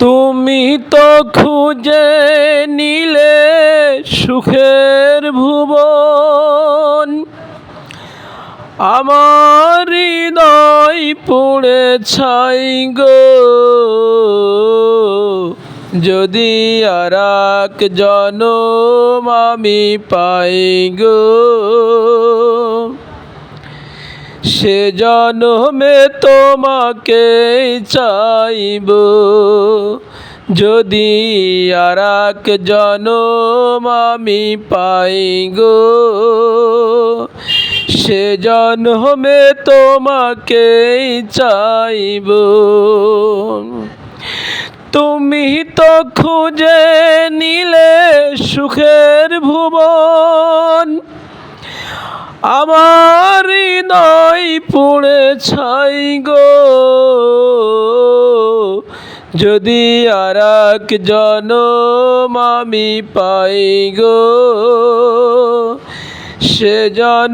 তুমি তো খুঁজে নিলে সুখের ভুবন, আমার হৃদয় পুড়ে ছাই গো। যদি আর এক জনম আমি পাই গো, সে জনমে তোমাকে চাইব। যদি আর এক জনম আমি পাই গো, সে জনমে তোমাকে চাইব। তুমি তো খুঁজে নিলে সুখের ভুবন, আমার হৃদয় পুড়ে ছাই গো। যদি আর এক জনম আমি পাই গো, সে জন